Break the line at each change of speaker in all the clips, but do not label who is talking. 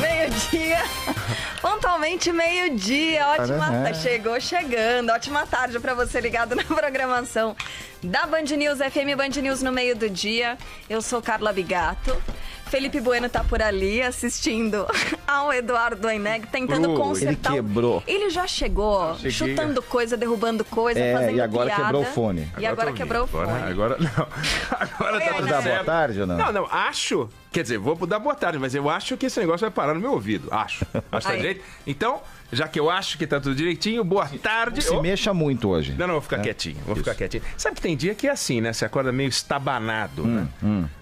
Meio-dia. Pontualmente meio-dia. Ótima. Chegou chegando. Ótima tarde pra você ligado na programação da Band News FM, Band News no meio do dia. Eu sou Carla Bigato. Felipe Bueno tá por ali assistindo ao Eduardo Oineg, tentando consertar.
Ele quebrou.
Ele já chegou chutando coisa, derrubando coisa, fazendo
e agora
piada.
Quebrou o fone.
E agora quebrou o fone.
Agora não. Agora tá
Vou dar boa tarde ou não?
Não, acho. Quer dizer, vou dar boa tarde, mas eu acho que esse negócio vai parar no meu ouvido. Acho. Acho que tá direito. Então, já que eu acho que tá tudo direitinho, boa tarde.
Se mexa muito hoje.
Não, vou ficar quietinho. Vou ficar quietinho. Sabe que tem dia que é assim, né? Você acorda meio estabanado, né?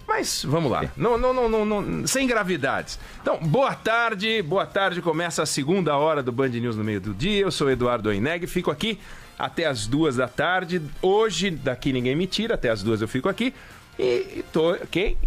Mas vamos lá. Não, sem gravidades. Então, boa tarde. Boa tarde. Começa a segunda hora do Band News no meio do dia. Eu sou o Eduardo Oineg. Fico aqui até as 2 da tarde. Hoje, daqui ninguém me tira. Até as 2 eu fico aqui. E tô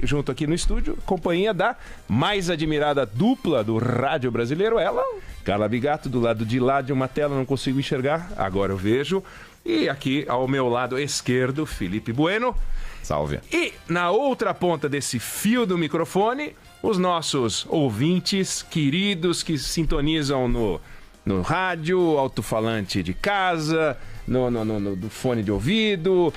junto aqui no estúdio, companhia da mais admirada dupla do rádio brasileiro, ela, Carla Bigato, do lado de lá de uma tela, não consigo enxergar, agora eu vejo. E aqui ao meu lado esquerdo, Felipe Bueno.
Salve.
E na outra ponta desse fio do microfone, os nossos ouvintes queridos que sintonizam no rádio, alto-falante de casa, no fone de ouvido,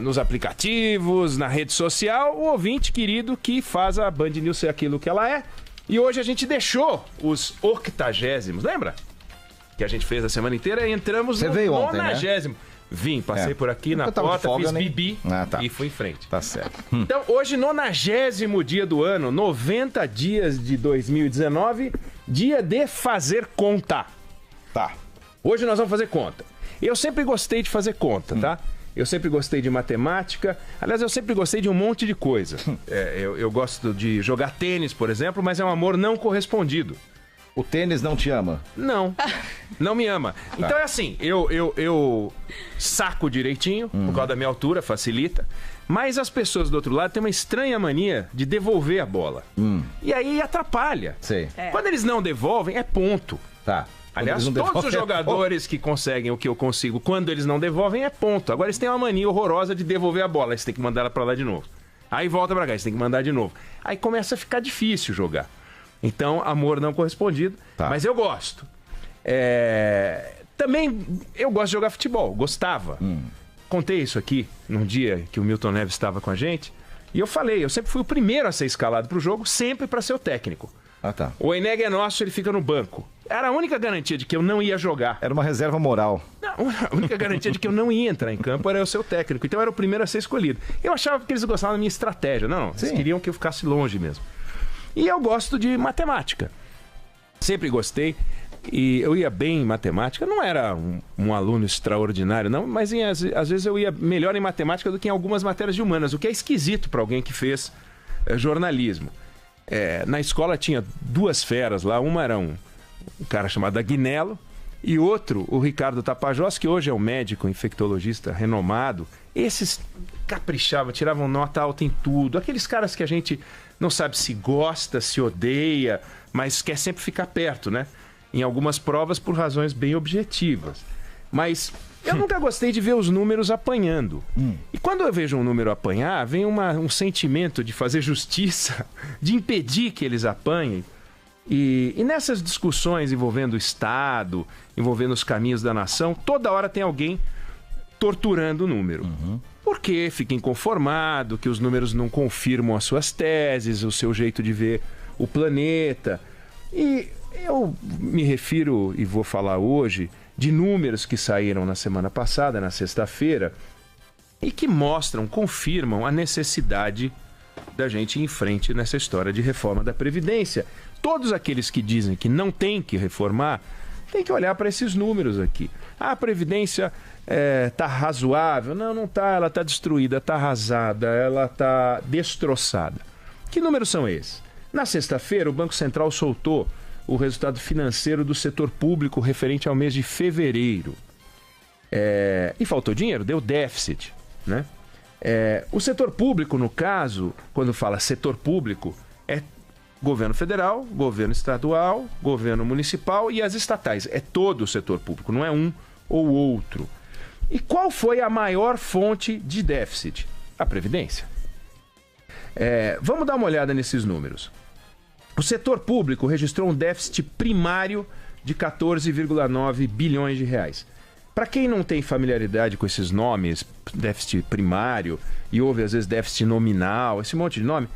nos aplicativos, na rede social, o ouvinte querido que faz a Band News ser aquilo que ela é. E hoje a gente deixou os 80º, lembra? Que a gente fez a semana inteira e entramos no 90º. Né? Vim, passei por aqui na porta, fiz bibi e fui em frente.
Tá certo.
Então, hoje, 90º dia do ano, 90 dias de 2019, dia de fazer conta.
Tá.
Hoje nós vamos fazer conta. Eu sempre gostei de fazer conta, tá? Eu sempre gostei de matemática. Aliás, eu sempre gostei de um monte de coisa. Eu gosto de jogar tênis, por exemplo, mas é um amor não correspondido.
O tênis não te ama?
Não, não me ama. Tá. Então é assim, eu saco direitinho, por causa da minha altura, facilita. Mas as pessoas do outro lado têm uma estranha mania de devolver a bola. E aí atrapalha.
Sei.
Quando eles não devolvem, é ponto.
Tá.
Aliás, todos os jogadores que conseguem o que eu consigo, quando eles não devolvem, é ponto. Agora eles têm uma mania horrorosa de devolver a bola. Aí você tem que mandar ela pra lá de novo. Aí volta pra cá, você tem que mandar de novo. Aí começa a ficar difícil jogar. Então, amor não correspondido. Tá. Mas eu gosto. Também eu gosto de jogar futebol. Gostava. Contei isso aqui num dia que o Milton Neves estava com a gente. E eu falei, eu sempre fui o primeiro a ser escalado pro jogo, sempre para ser o técnico.
Ah, tá.
O Oineg é nosso, ele fica no banco. Era a única garantia de que eu não ia jogar.
Era uma reserva moral.
Não, a única garantia de que eu não ia entrar em campo era eu ser o técnico. Então eu era o primeiro a ser escolhido. Eu achava que eles gostavam da minha estratégia. Não, eles queriam que eu ficasse longe mesmo. E eu gosto de matemática. Sempre gostei. E eu ia bem em matemática. Não era um aluno extraordinário, não. Mas às vezes eu ia melhor em matemática do que em algumas matérias de humanas. O que é esquisito para alguém que fez jornalismo. Na escola tinha 2 feras lá. Uma era um cara chamado Agnello e outro, o Ricardo Tapajós, que hoje é um médico infectologista renomado. Esses caprichavam, tiravam nota alta em tudo. Aqueles caras que a gente não sabe se gosta, se odeia, mas quer sempre ficar perto, né? Em algumas provas por razões bem objetivas. Mas eu nunca gostei de ver os números apanhando. E quando eu vejo um número apanhar, vem um sentimento de fazer justiça, de impedir que eles apanhem. E nessas discussões envolvendo o Estado, envolvendo os caminhos da nação, toda hora tem alguém torturando o número. Porque fica inconformado, que os números não confirmam as suas teses, o seu jeito de ver o planeta. E eu me refiro, e vou falar hoje, de números que saíram na semana passada, na sexta-feira, e que mostram, confirmam a necessidade da gente ir em frente nessa história de reforma da Previdência. Todos aqueles que dizem que não tem que reformar, tem que olhar para esses números aqui. A Previdência está razoável? Não está, ela está destruída, está arrasada, ela está destroçada. Que números são esses? Na sexta-feira, o Banco Central soltou o resultado financeiro do setor público referente ao mês de fevereiro. E faltou dinheiro, deu déficit, né? O setor público, no caso, quando fala setor público, é governo federal, governo estadual, governo municipal e as estatais. É todo o setor público, não é um ou outro. E qual foi a maior fonte de déficit? A Previdência. Vamos dar uma olhada nesses números. O setor público registrou um déficit primário de 14,9 bilhões de reais. Para quem não tem familiaridade com esses nomes, déficit primário, e ouve às vezes déficit nominal, esse monte de nome,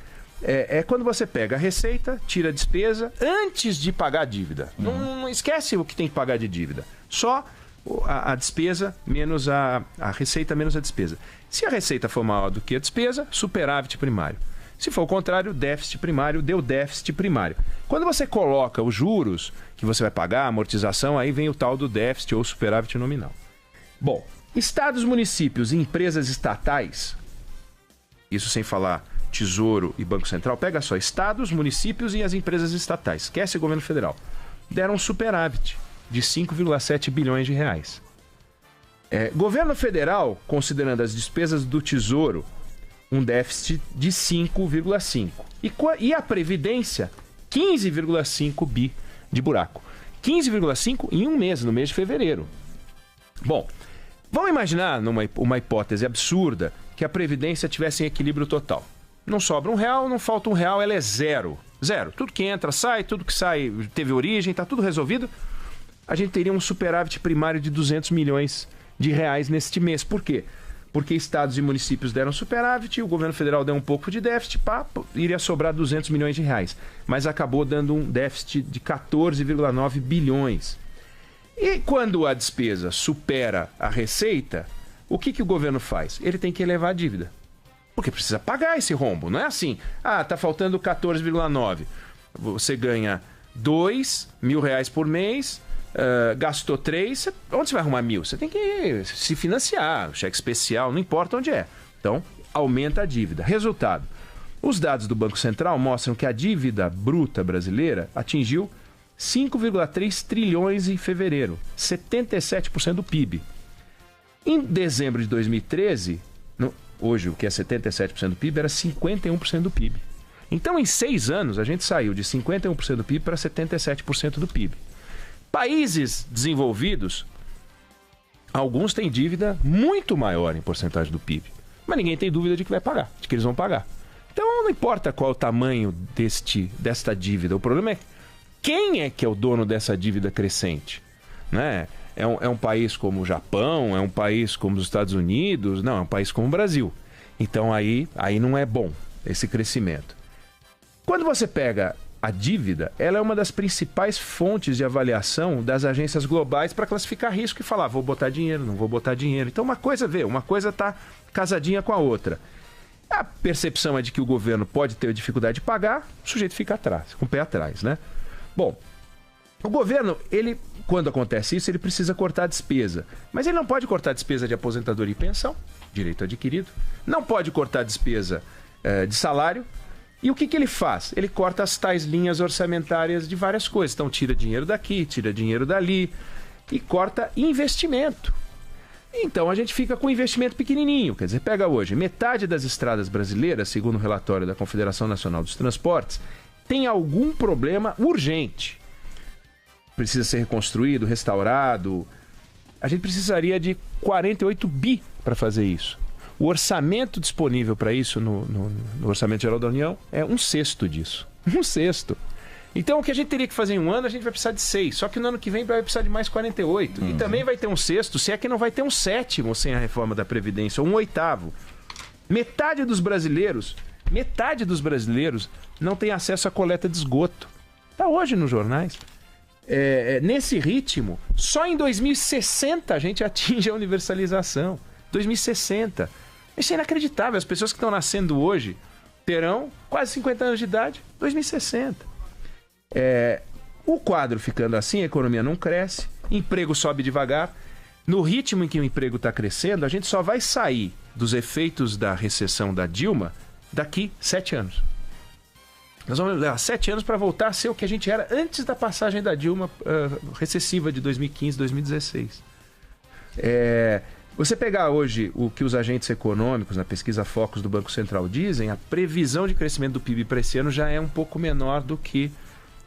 é quando você pega a receita, tira a despesa antes de pagar a dívida. Não esquece o que tem que pagar de dívida. Só a despesa menos a receita menos a despesa. Se a receita for maior do que a despesa, superávit primário. Se for o contrário, déficit primário deu déficit primário. Quando você coloca os juros que você vai pagar, a amortização, aí vem o tal do déficit ou superávit nominal. Bom, estados, municípios e empresas estatais, isso sem falar Tesouro e Banco Central, pega só, estados, municípios e as empresas estatais, esquece o governo federal, deram um superávit de 5,7 bilhões de reais. Governo federal, considerando as despesas do Tesouro, um déficit de 5,5. E a Previdência, 15,5 bi de buraco. 15,5 em um mês, no mês de fevereiro. Bom, vamos imaginar, uma hipótese absurda, que a Previdência tivesse em equilíbrio total. Não sobra R$1, não falta R$1, ela é zero. Zero. Tudo que entra, sai, tudo que sai teve origem, está tudo resolvido. A gente teria um superávit primário de 200 milhões de reais neste mês. Por quê? Porque estados e municípios deram superávit, o governo federal deu um pouco de déficit, iria sobrar 200 milhões de reais. Mas acabou dando um déficit de 14,9 bilhões. E quando a despesa supera a receita, o que o governo faz? Ele tem que elevar a dívida. Porque precisa pagar esse rombo. Não é assim, tá faltando 14,9. Você ganha R$2.000 por mês, gastou 3, onde você vai arrumar 1.000? Você tem que se financiar, cheque especial, não importa onde é. Então, aumenta a dívida. Resultado, os dados do Banco Central mostram que a dívida bruta brasileira atingiu 5,3 trilhões em fevereiro, 77% do PIB. Em dezembro de 2013, hoje o que é 77% do PIB era 51% do PIB. Então, em 6 anos, a gente saiu de 51% do PIB para 77% do PIB. Países desenvolvidos, alguns têm dívida muito maior em porcentagem do PIB. Mas ninguém tem dúvida de que vai pagar, de que eles vão pagar. Então não importa qual é o tamanho desta dívida. O problema é quem é que é o dono dessa dívida crescente. Né? É um país como o Japão, é um país como os Estados Unidos, não, é um país como o Brasil. Então aí não é bom esse crescimento. Quando você pega a dívida, ela é uma das principais fontes de avaliação das agências globais para classificar risco e falar, vou botar dinheiro, não vou botar dinheiro. Então uma coisa está casadinha com a outra. A percepção é de que o governo pode ter dificuldade de pagar, o sujeito fica atrás, com o pé atrás, né? Bom, o governo, quando acontece isso, ele precisa cortar a despesa. Mas ele não pode cortar a despesa de aposentadoria e pensão, direito adquirido. Não pode cortar a despesa de salário. E o que ele faz? Ele corta as tais linhas orçamentárias de várias coisas. Então tira dinheiro daqui, tira dinheiro dali e corta investimento. Então a gente fica com investimento pequenininho. Quer dizer, pega hoje, metade das estradas brasileiras, segundo o relatório da Confederação Nacional dos Transportes, tem algum problema urgente. Precisa ser reconstruído, restaurado. A gente precisaria de 48 bi para fazer isso. O orçamento disponível para isso no Orçamento Geral da União é 1/6 disso. 1/6. Então, o que a gente teria que fazer em um ano, a gente vai precisar de 6. Só que no ano que vem vai precisar de mais 48. E também vai ter 1/6, se é que não vai ter 1/7 sem a reforma da Previdência, ou 1/8. Metade dos brasileiros não tem acesso à coleta de esgoto. Está hoje nos jornais. Nesse ritmo, só em 2060 a gente atinge a universalização. 2060. Isso é inacreditável. As pessoas que estão nascendo hoje terão quase 50 anos de idade, 2060. O quadro ficando assim, a economia não cresce, emprego sobe devagar. No ritmo em que o emprego está crescendo, a gente só vai sair dos efeitos da recessão da Dilma daqui 7 anos. Nós vamos levar 7 anos para voltar a ser o que a gente era antes da passagem da Dilma recessiva de 2015, 2016. Você pegar hoje o que os agentes econômicos, na pesquisa Focus do Banco Central dizem, a previsão de crescimento do PIB para esse ano já é um pouco menor do que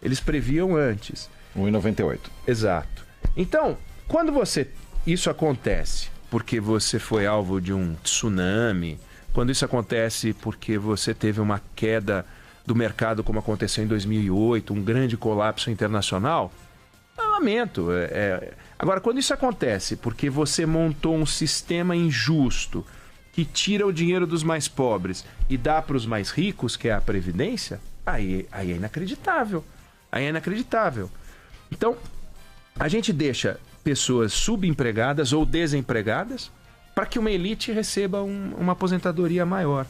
eles previam antes.
1,98.
Exato. Então, quando isso acontece porque você foi alvo de um tsunami, quando isso acontece porque você teve uma queda do mercado como aconteceu em 2008, um grande colapso internacional, eu lamento. Agora, quando isso acontece porque você montou um sistema injusto que tira o dinheiro dos mais pobres e dá para os mais ricos, que é a Previdência, aí é inacreditável. Aí é inacreditável. Então, a gente deixa pessoas subempregadas ou desempregadas para que uma elite receba uma aposentadoria maior.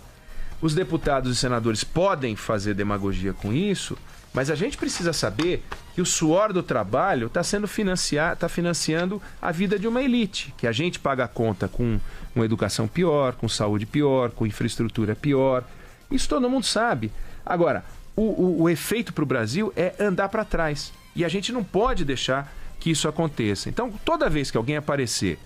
Os deputados e senadores podem fazer demagogia com isso, mas a gente precisa saber que o suor do trabalho está financiando a vida de uma elite, que a gente paga a conta com uma educação pior, com saúde pior, com infraestrutura pior. Isso todo mundo sabe. Agora, o efeito para o Brasil é andar para trás. E a gente não pode deixar que isso aconteça. Então, toda vez que alguém aparecer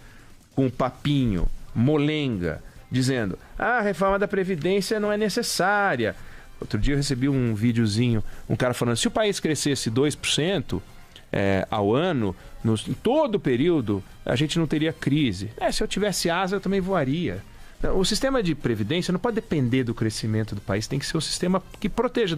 com um papinho, molenga, dizendo a reforma da Previdência não é necessária. Outro dia eu recebi um videozinho, um cara falando, se o país crescesse 2% ao ano, em todo o período, a gente não teria crise. Se eu tivesse asa, eu também voaria. O sistema de previdência não pode depender do crescimento do país, tem que ser um sistema que proteja,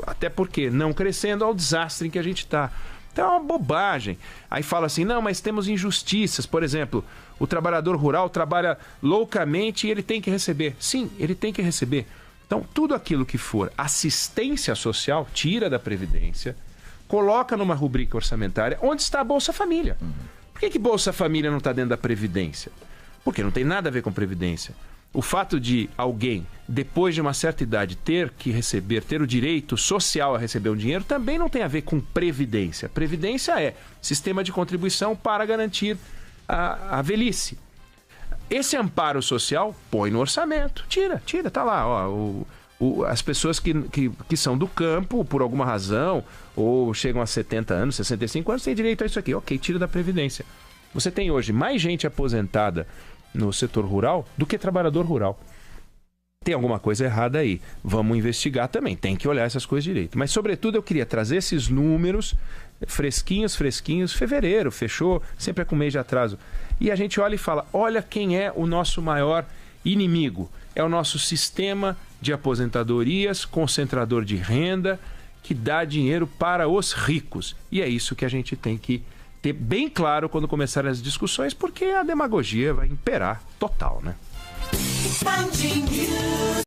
até porque não crescendo ao desastre em que a gente está. Então é uma bobagem. Aí fala assim, não, mas temos injustiças. Por exemplo, o trabalhador rural trabalha loucamente e ele tem que receber. Sim, ele tem que receber. Então, tudo aquilo que for assistência social, tira da Previdência, coloca numa rubrica orçamentária onde está a Bolsa Família. Por que Bolsa Família não está dentro da Previdência? Porque não tem nada a ver com Previdência. O fato de alguém, depois de uma certa idade, ter o direito social a receber um dinheiro, também não tem a ver com Previdência. Previdência é sistema de contribuição para garantir a velhice. Esse amparo social, põe no orçamento. Tira, tá lá. As pessoas que são do campo, por alguma razão, ou chegam a 70 anos, 65 anos, têm direito a isso aqui. Ok, tira da Previdência. Você tem hoje mais gente aposentada no setor rural do que trabalhador rural. Tem alguma coisa errada aí. Vamos investigar também. Tem que olhar essas coisas direito. Mas, sobretudo, eu queria trazer esses números fresquinhos. Fevereiro, fechou, sempre é com mês de atraso. E a gente olha e fala, olha quem é o nosso maior inimigo. É o nosso sistema de aposentadorias, concentrador de renda, que dá dinheiro para os ricos. E é isso que a gente tem que ter bem claro quando começarem as discussões, porque a demagogia vai imperar total, né?